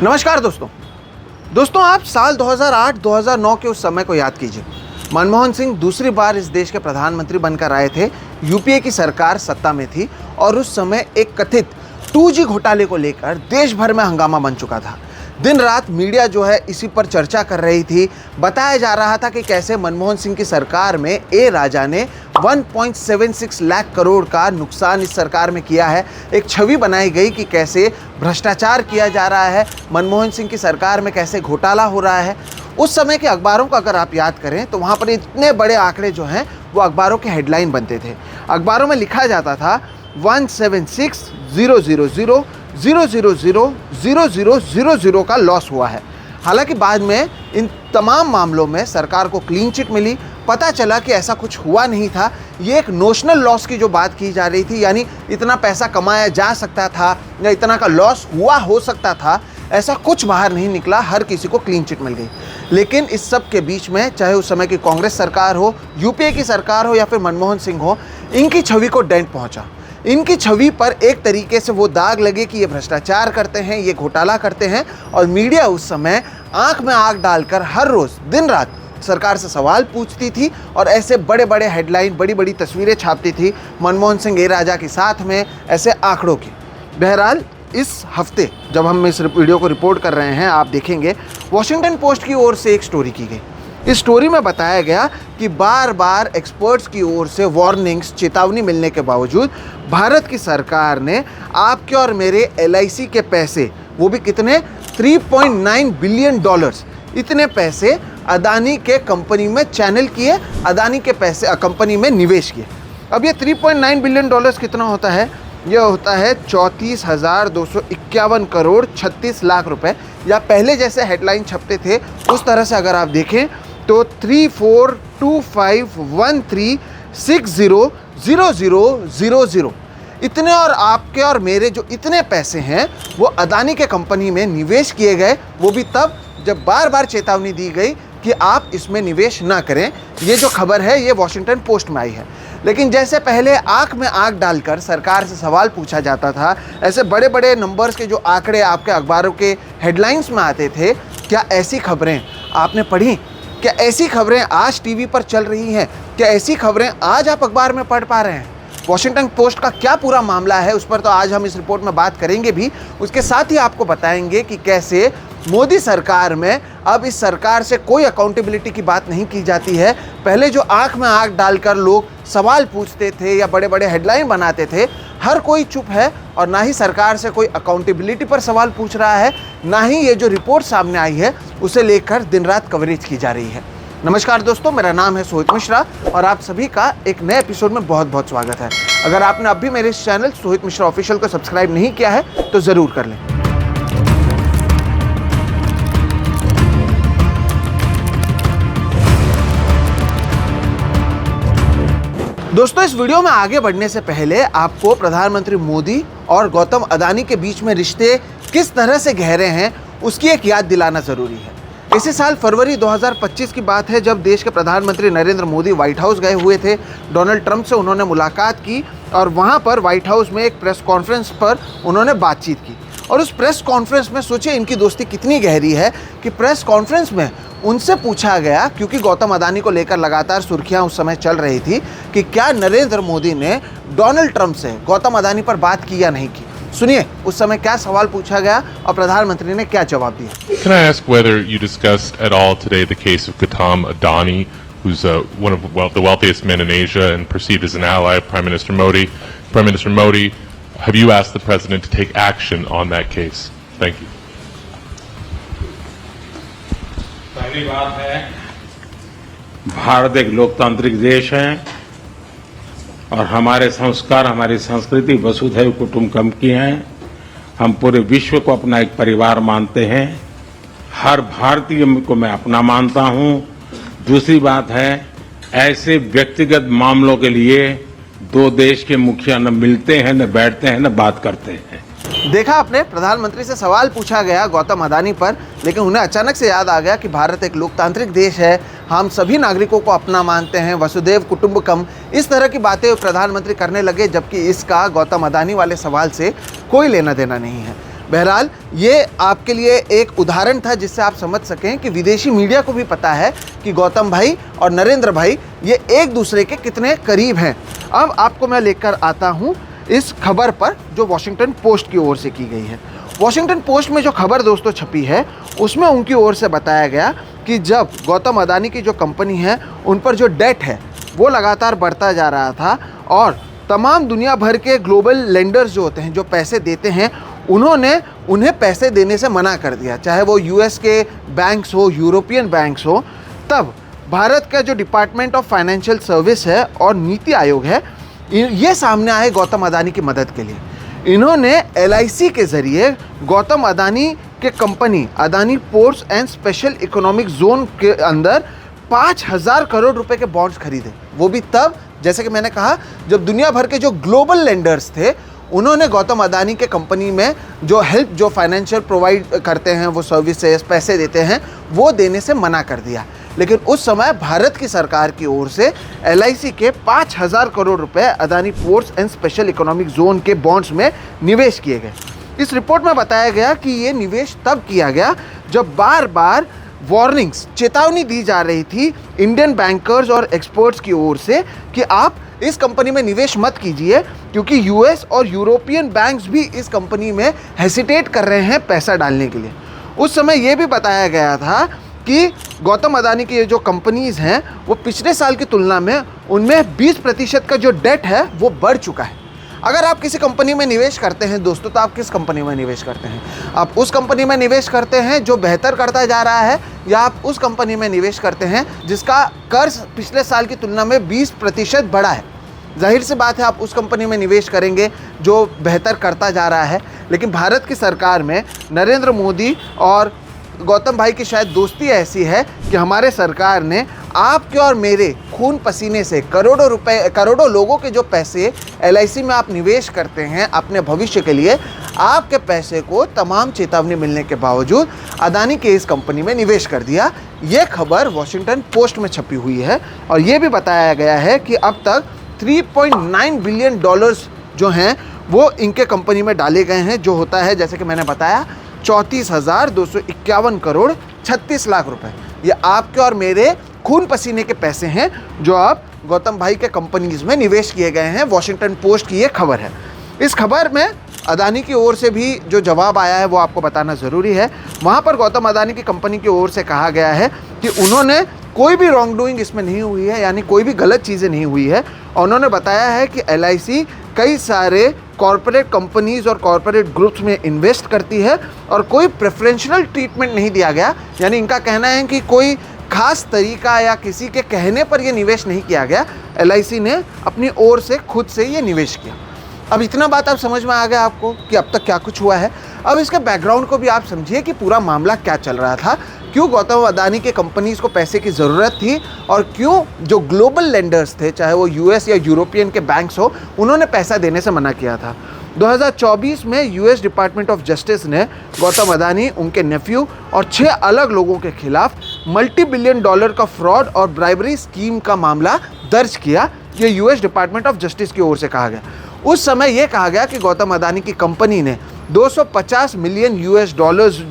नमस्कार दोस्तों आप साल 2008-2009 के उस समय को याद कीजिए। मनमोहन सिंह दूसरी बार इस देश के प्रधानमंत्री बनकर आए थे। यूपीए की सरकार सत्ता में थी और उस समय एक कथित 2G घोटाले को लेकर देश भर में हंगामा बन चुका था। दिन रात मीडिया जो है इसी पर चर्चा कर रही थी। बताया जा रहा था कि कैसे मनमोहन सिंह की सरकार में ए राजा ने 1.76 लाख करोड़ का नुकसान इस सरकार में किया है। एक छवि बनाई गई कि कैसे भ्रष्टाचार किया जा रहा है, मनमोहन सिंह की सरकार में कैसे घोटाला हो रहा है। उस समय के अखबारों का अगर आप याद करें तो वहाँ पर इतने बड़े आंकड़े जो हैं वो अखबारों के हेडलाइन बनते थे। अखबारों में लिखा जाता था 176,000,000,000 का लॉस हुआ है। हालांकि बाद में इन तमाम मामलों में सरकार को क्लीन चिट मिली। पता चला कि ऐसा कुछ हुआ नहीं था। ये एक नोशनल लॉस की जो बात की जा रही थी, यानी इतना पैसा कमाया जा सकता था या इतना का लॉस हुआ हो सकता था, ऐसा कुछ बाहर नहीं निकला। हर किसी को क्लीन चिट मिल गई। लेकिन इस सब के बीच में चाहे उस समय की कांग्रेस सरकार हो, यूपीए की सरकार हो या फिर मनमोहन सिंह हो, इनकी छवि को डेंट पहुंचा। इनकी छवि पर एक तरीके से वो दाग लगे कि ये भ्रष्टाचार करते हैं, ये घोटाला करते हैं। और मीडिया उस समय आंख में आंख डालकर हर रोज़ दिन रात सरकार से सवाल पूछती थी और ऐसे बड़े बड़े हेडलाइन, बड़ी बड़ी तस्वीरें छापती थी मनमोहन सिंह ए राजा के साथ में, ऐसे आंकड़ों की। बहरहाल इस हफ्ते जब हम इस वीडियो को रिपोर्ट कर रहे हैं, आप देखेंगे वॉशिंगटन पोस्ट की ओर से एक स्टोरी की गई। इस स्टोरी में बताया गया कि बार बार एक्सपर्ट्स की ओर से वार्निंग्स, चेतावनी मिलने के बावजूद भारत की सरकार ने आपके और मेरे LIC के पैसे, वो भी कितने, $3.9 बिलियन, इतने पैसे अदानी के कंपनी में चैनल किए, अदानी के पैसे कंपनी में निवेश किए। अब ये $3.9 बिलियन कितना होता है? यह होता है 34,251 करोड़ 36 लाख रुपए। या पहले जैसे हेडलाइन छपते थे उस तरह से अगर आप देखें तो 342513600000 इतने और आपके और मेरे जो इतने पैसे हैं वो अदानी के कंपनी में निवेश किए गए। वो भी तब जब बार बार चेतावनी दी गई कि आप इसमें निवेश ना करें। ये जो खबर है ये वॉशिंगटन पोस्ट में आई है। लेकिन जैसे पहले आंख में आंख डालकर सरकार से सवाल पूछा जाता था, ऐसे बड़े बड़े नंबर्स के जो आंकड़े आपके अखबारों के हेडलाइंस में आते थे, क्या ऐसी खबरें आपने पढ़ी? क्या ऐसी खबरें आज टीवी पर चल रही हैं? क्या ऐसी खबरें आज आप अखबार में पढ़ पा रहे हैं? वॉशिंगटन पोस्ट का क्या पूरा मामला है उस पर तो आज हम इस रिपोर्ट में बात करेंगे भी। उसके साथ ही आपको बताएंगे कि कैसे मोदी सरकार में अब इस सरकार से कोई अकाउंटेबिलिटी की बात नहीं की जाती है। पहले जो आंख में आंख डालकर लोग सवाल पूछते थे या बड़े बड़े हेडलाइन बनाते थे, हर कोई चुप है और ना ही सरकार से कोई अकाउंटेबिलिटी पर सवाल पूछ रहा है, ना ही ये जो रिपोर्ट सामने आई है उसे लेकर दिन रात कवरेज की जा रही है। नमस्कार दोस्तों, मेरा नाम है सोहित मिश्रा और आप सभी का एक नए एपिसोड में बहुत बहुत स्वागत है। अगर आपने अभी मेरे इस चैनल सोहित मिश्रा ऑफिशियल को सब्सक्राइब नहीं किया है तो ज़रूर कर लें। दोस्तों, इस वीडियो में आगे बढ़ने से पहले आपको प्रधानमंत्री मोदी और गौतम अदानी के बीच में रिश्ते किस तरह से गहरे हैं उसकी एक याद दिलाना ज़रूरी है। इसी साल फरवरी 2025 की बात है जब देश के प्रधानमंत्री नरेंद्र मोदी व्हाइट हाउस गए हुए थे। डोनाल्ड ट्रंप से उन्होंने मुलाकात की और वहाँ पर व्हाइट हाउस में एक प्रेस कॉन्फ्रेंस पर उन्होंने बातचीत की। और उस प्रेस कॉन्फ्रेंस में सोचिए इनकी दोस्ती कितनी गहरी है कि प्रेस कॉन्फ्रेंस में उनसे पूछा गया, क्योंकि गौतम अदानी को लेकर लगातार सुर्खियां उस समय चल रही थी, कि क्या नरेंद्र मोदी ने डोनाल्ड ट्रंप से गौतम अदानी पर बात की या नहीं की। सुनिए उस समय क्या सवाल पूछा गया और प्रधानमंत्री ने क्या जवाब दिया। Can I ask whether you discussed at all today the case of Gautam Adani, who's one of the wealthiest men in Asia and perceived as an ally of Prime Minister Modi? Prime Minister Modi, have you asked the president to take action on that case? Thank you. पहली बात है, भारत एक लोकतांत्रिक देश है और हमारे संस्कार, हमारी संस्कृति वसुधैव कुटुंबकम की हैं। हम पूरे विश्व को अपना एक परिवार मानते हैं। हर भारतीय को मैं अपना मानता हूं। दूसरी बात है, ऐसे व्यक्तिगत मामलों के लिए दो देश के मुखिया न मिलते हैं, न बैठते हैं, न बात करते हैं। देखा आपने, प्रधानमंत्री से सवाल पूछा गया गौतम अदानी पर, लेकिन उन्हें अचानक से याद आ गया कि भारत एक लोकतांत्रिक देश है, हम सभी नागरिकों को अपना मानते हैं, वसुधैव कुटुंबकम, इस तरह की बातें प्रधानमंत्री करने लगे, जबकि इसका गौतम अदानी वाले सवाल से कोई लेना देना नहीं है। बहरहाल ये आपके लिए एक उदाहरण था जिससे आप समझ सकें कि विदेशी मीडिया को भी पता है कि गौतम भाई और नरेंद्र भाई ये एक दूसरे के कितने करीब हैं। अब आपको मैं लेकर आता हूँ इस खबर पर जो वॉशिंगटन पोस्ट की ओर से की गई है। वॉशिंगटन पोस्ट में जो खबर दोस्तों छपी है उसमें उनकी ओर से बताया गया कि जब गौतम अदानी की जो कंपनी है उन पर जो डेट है वो लगातार बढ़ता जा रहा था और तमाम दुनिया भर के ग्लोबल लेंडर्स जो होते हैं, जो पैसे देते हैं, उन्होंने उन्हें पैसे देने से मना कर दिया, चाहे वो यूएस के बैंक्स हो, यूरोपियन बैंक्स हो। तब भारत का जो डिपार्टमेंट ऑफ फाइनेंशियल सर्विस है और नीति आयोग है, ये सामने आए गौतम अदानी की मदद के लिए। इन्होंने एलआईसी के ज़रिए गौतम अदानी के company Adani ports and special economic zone के अंदर 5,000 करोड़ रुपए के बॉन्ड्स खरीदे। वो भी तब, जैसे कि मैंने कहा, जब दुनिया भर के जो ग्लोबल लेंडर्स थे उन्होंने गौतम अदानी के कंपनी में जो हेल्प, जो फाइनेंशियल प्रोवाइड करते हैं, वो सर्विसेज, पैसे देते हैं, वो देने से मना कर दिया। लेकिन उस समय भारत की सरकार की ओर से एलआईसी के 5,000 करोड़ रुपए Adani ports and special economic zone के बॉन्ड्स में निवेश किए गए। इस रिपोर्ट में बताया गया कि ये निवेश तब किया गया जब बार बार वार्निंग्स, चेतावनी दी जा रही थी इंडियन बैंकर्स और एक्सपर्ट्स की ओर से कि आप इस कंपनी में निवेश मत कीजिए, क्योंकि यूएस और यूरोपियन बैंक्स भी इस कंपनी में हेसिटेट कर रहे हैं पैसा डालने के लिए। उस समय ये भी बताया गया था कि गौतम अदानी की ये जो कंपनीज़ हैं वो पिछले साल की तुलना में उनमें 20% का जो डेट है वो बढ़ चुका है। अगर आप किसी कंपनी में निवेश करते हैं दोस्तों, तो आप किस कंपनी में निवेश करते हैं? आप उस कंपनी में निवेश करते हैं जो बेहतर करता जा रहा है, या आप उस कंपनी में निवेश करते हैं जिसका कर्ज पिछले साल की तुलना में 20% बढ़ा है? जाहिर सी बात है आप उस कंपनी में निवेश करेंगे जो बेहतर करता जा रहा है। लेकिन भारत की सरकार में नरेंद्र मोदी और गौतम भाई की शायद दोस्ती ऐसी है कि हमारे सरकार ने आपके और मेरे खून पसीने से करोड़ों रुपए, करोड़ों लोगों के जो पैसे एलआईसी में आप निवेश करते हैं अपने भविष्य के लिए, आपके पैसे को तमाम चेतावनी मिलने के बावजूद अदानी के इस कंपनी में निवेश कर दिया। ये खबर वॉशिंगटन पोस्ट में छपी हुई है और ये भी बताया गया है कि अब तक $3.9 बिलियन जो हैं वो इनके कंपनी में डाले गए हैं, जो होता है, जैसे कि मैंने बताया, 34,251 करोड़ 36 लाख रुपए। ये आपके और मेरे खून पसीने के पैसे हैं जो अब गौतम भाई के कंपनीज में निवेश किए गए हैं। वॉशिंगटन पोस्ट की ये खबर है। इस खबर में अदानी की ओर से भी जो जवाब आया है वो आपको बताना ज़रूरी है। वहाँ पर गौतम अदानी की कंपनी की ओर से कहा गया है कि उन्होंने कोई भी रॉन्ग डूइंग इसमें नहीं हुई है, यानी कोई भी गलत चीज़ें नहीं हुई है। और उन्होंने बताया है कि एलआईसी कई सारे कॉरपोरेट कंपनीज और कॉरपोरेट ग्रुप्स में इन्वेस्ट करती है और कोई प्रेफरेंशियल ट्रीटमेंट नहीं दिया गया। यानी इनका कहना है कि कोई खास तरीका या किसी के कहने पर यह निवेश नहीं किया गया, एलआईसी ने अपनी ओर से खुद से ये निवेश किया। अब इतना बात आप समझ में आ गया आपको कि अब तक क्या कुछ हुआ है। अब इसके बैकग्राउंड को भी आप समझिए कि पूरा मामला क्या चल रहा था, क्यों गौतम अदानी के कंपनीज़ को पैसे की ज़रूरत थी और क्यों जो ग्लोबल लेंडर्स थे, चाहे वो यूएस या यूरोपियन के बैंक्स हो, उन्होंने पैसा देने से मना किया था। 2024 में यूएस डिपार्टमेंट ऑफ जस्टिस ने गौतम अदानी, उनके नेफ्यू और 6 अलग लोगों के खिलाफ $multi-billion का फ्रॉड और ब्राइबरी स्कीम का मामला दर्ज किया। ये यूएस डिपार्टमेंट ऑफ जस्टिस की ओर से कहा गया। उस समय यह कहा गया कि गौतम अदानी की कंपनी ने $250 मिलियन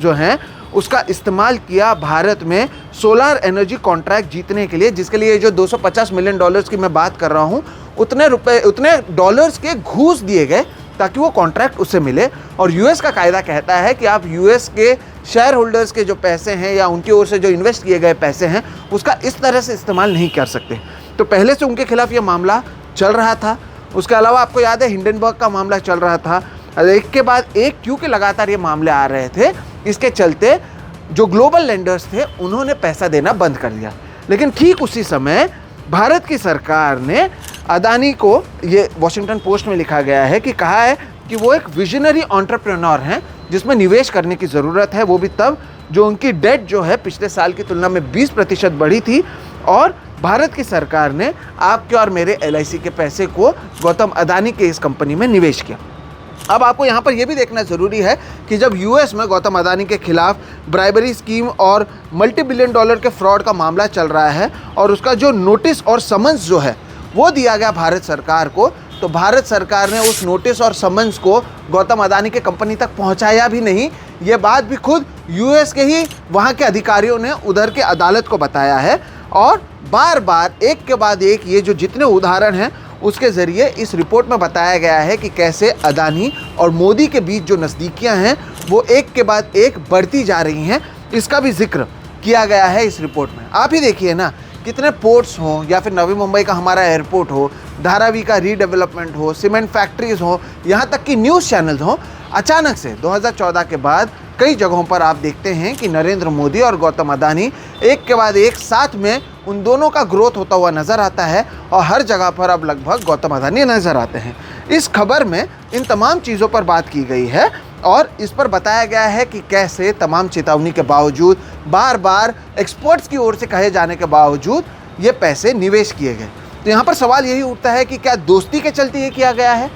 जो हैं उसका इस्तेमाल किया भारत में सोलर एनर्जी कॉन्ट्रैक्ट जीतने के लिए, जिसके लिए जो $250 मिलियन की मैं बात कर रहा हूँ, उतने डॉलर्स के घूस दिए गए ताकि वो कॉन्ट्रैक्ट उससे मिले। और यूएस का कायदा कहता है कि आप यूएस के शेयर होल्डर्स के जो पैसे हैं या उनकी ओर से जो इन्वेस्ट किए गए पैसे हैं उसका इस तरह से इस्तेमाल नहीं कर सकते। तो पहले से उनके खिलाफ ये मामला चल रहा था। उसके अलावा आपको याद है हिंडनबर्ग का मामला चल रहा था। एक के बाद एक क्योंकि लगातार ये मामले आ रहे थे, इसके चलते जो ग्लोबल लेंडर्स थे उन्होंने पैसा देना बंद कर दिया। लेकिन ठीक उसी समय भारत की सरकार ने अदानी को, ये वॉशिंगटन पोस्ट में लिखा गया है कि कहा है कि वो एक विजनरी एंटरप्रेन्योर हैं जिसमें निवेश करने की ज़रूरत है, वो भी तब जो उनकी डेट जो है पिछले साल की तुलना में 20% बढ़ी थी और भारत की सरकार ने आपके और मेरे एलआईसी के पैसे को गौतम अदानी के इस कंपनी में निवेश किया। अब आपको यहाँ पर यह भी देखना ज़रूरी है कि जब यूएस में गौतम अदानी के खिलाफ ब्राइबरी स्कीम और $multi-billion के फ्रॉड का मामला चल रहा है और उसका जो नोटिस और समन्स जो है वो दिया गया भारत सरकार को, तो भारत सरकार ने उस नोटिस और समन्स को गौतम अदानी के कंपनी तक पहुंचाया भी नहीं। ये बात भी खुद यूएस के ही वहाँ के अधिकारियों ने उधर के अदालत को बताया है। और बार बार एक के बाद एक ये जो जितने उदाहरण हैं उसके ज़रिए इस रिपोर्ट में बताया गया है कि कैसे अदानी और मोदी के बीच जो नज़दीकियाँ हैं वो एक के बाद एक बढ़ती जा रही हैं। इसका भी जिक्र किया गया है इस रिपोर्ट में। आप ही देखिए ना, कितने पोर्ट्स हों या फिर नवी मुंबई का हमारा एयरपोर्ट हो, धारावी का रीडेवलपमेंट हो, सीमेंट फैक्ट्रीज हो, यहाँ तक कि न्यूज़ चैनल्स हों, अचानक से 2014 के बाद कई जगहों पर आप देखते हैं कि नरेंद्र मोदी और गौतम अदानी एक के बाद एक साथ में उन दोनों का ग्रोथ होता हुआ नज़र आता है और हर जगह पर अब लगभग गौतम अदानी नज़र आते हैं। इस खबर में इन तमाम चीज़ों पर बात की गई है और इस पर बताया गया है कि कैसे तमाम चेतावनी के बावजूद, बार बार एक्सपर्ट्स की ओर से कहे जाने के बावजूद ये पैसे निवेश किए गए। तो यहाँ पर सवाल यही उठता है कि क्या दोस्ती के चलते ये किया गया है?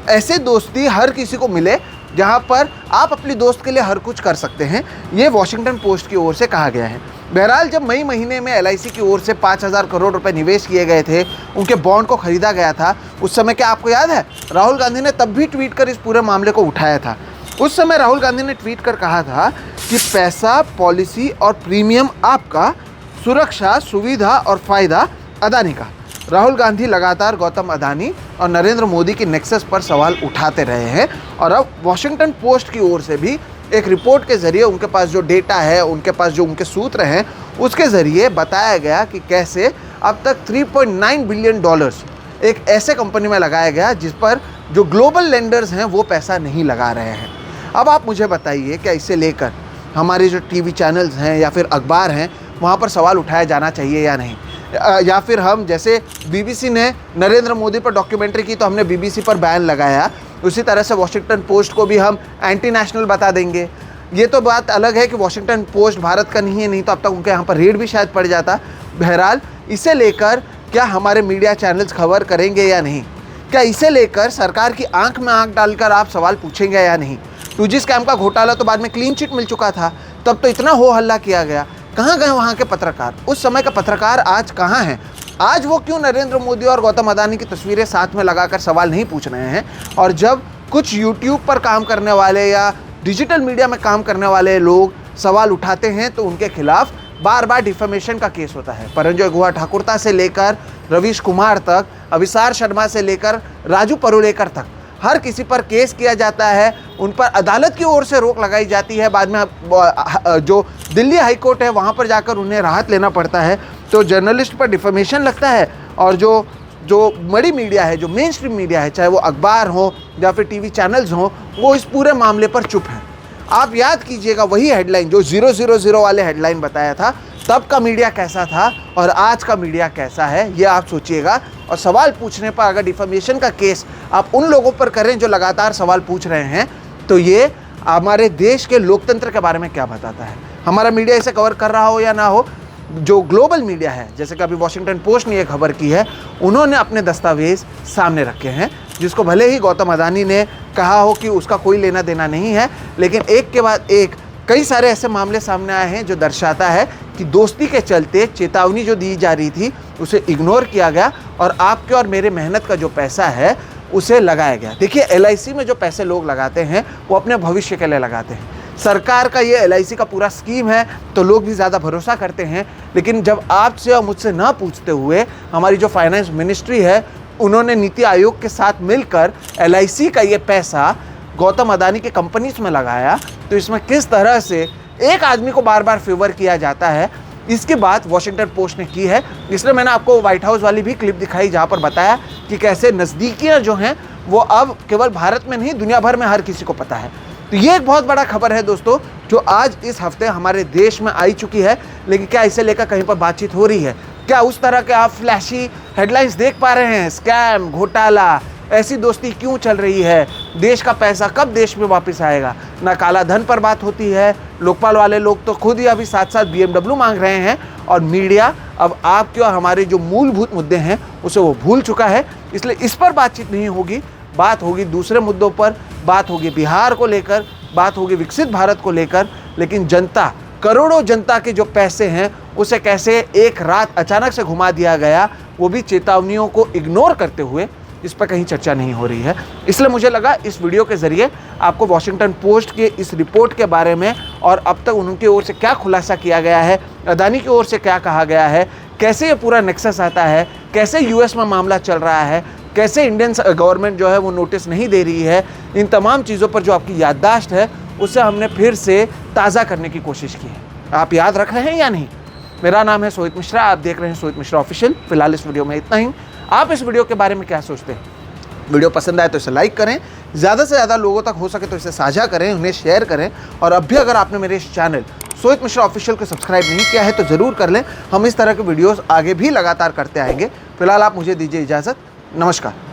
ऐसे दोस्ती हर किसी को मिले जहाँ पर आप अपने दोस्त के लिए हर कुछ कर सकते हैं, ये वॉशिंगटन पोस्ट की ओर से कहा गया है। बहरहाल जब मई महीने में LIC की ओर से 5,000 करोड़ रुपए निवेश किए गए थे, उनके बॉन्ड को खरीदा गया था, उस समय क्या आपको याद है? राहुल गांधी ने तब भी ट्वीट कर इस पूरे मामले को उठाया था। उस समय राहुल गांधी ने ट्वीट कर कहा था कि पैसा, पॉलिसी और प्रीमियम आपका, सुरक्षा, सुविधा और फ़ायदा अदानी का। राहुल गांधी लगातार गौतम अदानी और नरेंद्र मोदी की नेक्सस पर सवाल उठाते रहे हैं और अब वॉशिंगटन पोस्ट की ओर से भी एक रिपोर्ट के ज़रिए उनके पास जो डेटा है, उनके पास जो उनके सूत्र हैं, उसके ज़रिए बताया गया कि कैसे अब तक $3.9 बिलियन एक ऐसे कंपनी में लगाया गया जिस पर जो ग्लोबल लेंडर्स हैं वो पैसा नहीं लगा रहे हैं। अब आप मुझे बताइए, क्या इसे लेकर हमारे जो TV चैनल्स हैं या फिर अखबार हैं वहाँ पर सवाल उठाया जाना चाहिए या नहीं? या फिर हम जैसे BBC ने नरेंद्र मोदी पर डॉक्यूमेंट्री की तो हमने BBC पर बैन लगाया, उसी तरह से वॉशिंगटन पोस्ट को भी हम एंटी नेशनल बता देंगे? ये तो बात अलग है कि वॉशिंगटन पोस्ट भारत का नहीं है, नहीं तो अब तक उनके यहाँ पर रेड भी शायद पड़ जाता। बहरहाल इसे लेकर क्या हमारे मीडिया चैनल्स खबर करेंगे या नहीं? क्या इसे लेकर सरकार की आंख में आंख डालकर आप सवाल पूछेंगे या नहीं? 2G स्कैम का घोटाला तो बाद में क्लीन चिट मिल चुका था, तब तो इतना हो हल्ला किया गया। कहाँ गए वहाँ के पत्रकार? उस समय का पत्रकार आज कहाँ हैं? आज वो क्यों नरेंद्र मोदी और गौतम अदानी की तस्वीरें साथ में लगाकर सवाल नहीं पूछ रहे हैं? और जब कुछ YouTube पर काम करने वाले या डिजिटल मीडिया में काम करने वाले लोग सवाल उठाते हैं तो उनके खिलाफ बार बार डिफेमेशन का केस होता है। परंजॉय गुहा ठाकुरता से लेकर रवीश कुमार तक, अभिसार शर्मा से लेकर राजू परुलेकर तक, हर किसी पर केस किया जाता है, उन पर अदालत की ओर से रोक लगाई जाती है। बाद में जो दिल्ली हाई कोर्ट है वहाँ पर जाकर उन्हें राहत लेना पड़ता है। तो जर्नलिस्ट पर डिफेमेशन लगता है और जो बड़ी मीडिया है, जो मेन स्ट्रीम मीडिया है, चाहे वो अखबार हो या फिर TV चैनल्स हों, वो इस पूरे मामले पर चुप हैं। आप याद कीजिएगा वही हेडलाइन जो 000 वाले हेडलाइन बताया था, तब का मीडिया कैसा था और आज का मीडिया कैसा है, ये आप सोचिएगा। और सवाल पूछने पर अगर डिफेमेशन का केस आप उन लोगों पर करें जो लगातार सवाल पूछ रहे हैं, तो ये हमारे देश के लोकतंत्र के बारे में क्या बताता है? हमारा मीडिया इसे कवर कर रहा हो या ना हो, जो ग्लोबल मीडिया है, जैसे कि अभी वॉशिंगटन पोस्ट ने ये खबर की है, उन्होंने अपने दस्तावेज सामने रखे हैं, जिसको भले ही गौतम अदानी ने कहा हो कि उसका कोई लेना देना नहीं है, लेकिन एक के बाद एक कई सारे ऐसे मामले सामने आए हैं जो दर्शाता है कि दोस्ती के चलते चेतावनी जो दी जा रही थी उसे इग्नोर किया गया और आपके और मेरे मेहनत का जो पैसा है उसे लगाया गया। देखिए, LIC में जो पैसे लोग लगाते हैं वो अपने भविष्य के लिए लगाते हैं। सरकार का ये LIC का पूरा स्कीम है तो लोग भी ज़्यादा भरोसा करते हैं, लेकिन जब आपसे और मुझसे ना पूछते हुए हमारी जो फाइनेंस मिनिस्ट्री है उन्होंने नीति आयोग के साथ मिलकर LIC का ये पैसा गौतम अदानी के कंपनीज में लगाया, तो इसमें किस तरह से एक आदमी को बार बार फेवर किया जाता है, इसकी बात वॉशिंगटन पोस्ट ने की है। इसलिए मैंने आपको व्हाइट हाउस वाली भी क्लिप दिखाई जहाँ पर बताया कि कैसे नज़दीकियाँ जो हैं वो अब केवल भारत में नहीं दुनिया भर में हर किसी को पता है। तो ये एक बहुत बड़ा खबर है दोस्तों, जो आज इस हफ्ते हमारे देश में आई चुकी है। लेकिन क्या इसे लेकर कहीं पर बातचीत हो रही है? क्या उस तरह के आप फ्लैशी हेडलाइंस देख पा रहे हैं? स्कैम, घोटाला, ऐसी दोस्ती क्यों चल रही है? देश का पैसा कब देश में वापस आएगा? ना काला धन पर बात होती है। लोकपाल वाले लोग तो खुद ही अभी साथ साथ BMW मांग रहे हैं और मीडिया अब आपके और हमारे जो मूलभूत मुद्दे हैं उसे वो भूल चुका है। इसलिए इस पर बातचीत नहीं होगी, बात होगी दूसरे मुद्दों पर, बात होगी बिहार को लेकर, बात होगी विकसित भारत को लेकर। लेकिन जनता, करोड़ों जनता के जो पैसे हैं उसे कैसे एक रात अचानक से घुमा दिया गया, वो भी चेतावनियों को इग्नोर करते हुए, इस पर कहीं चर्चा नहीं हो रही है। इसलिए मुझे लगा इस वीडियो के ज़रिए आपको वॉशिंगटन पोस्ट के इस रिपोर्ट के बारे में और अब तक उनकी ओर से क्या खुलासा किया गया है, अदानी की ओर से क्या कहा गया है, कैसे ये पूरा नेक्सस आता है, कैसे यूएस में मामला चल रहा है, कैसे इंडियन गवर्नमेंट जो है वो नोटिस नहीं दे रही है, इन तमाम चीज़ों पर जो आपकी याददाश्त है उसे हमने फिर से ताज़ा करने की कोशिश की है। आप याद रख रहे हैं या नहीं? मेरा नाम है सोहित मिश्रा, आप देख रहे हैं सोहित मिश्रा ऑफिशियल। फिलहाल इस वीडियो में इतना ही। आप इस वीडियो के बारे में क्या सोचते हैं? वीडियो पसंद आए तो इसे लाइक करें, ज़्यादा से ज़्यादा लोगों तक हो सके तो इसे साझा करें, उन्हें शेयर करें। और अब भी अगर आपने मेरे इस चैनल सोहित मिश्रा ऑफिशियल को सब्सक्राइब नहीं किया है तो ज़रूर कर लें। हम इस तरह के वीडियोस आगे भी लगातार करते आएंगे। फिलहाल आप मुझे दीजिए इजाज़त। नमस्कार।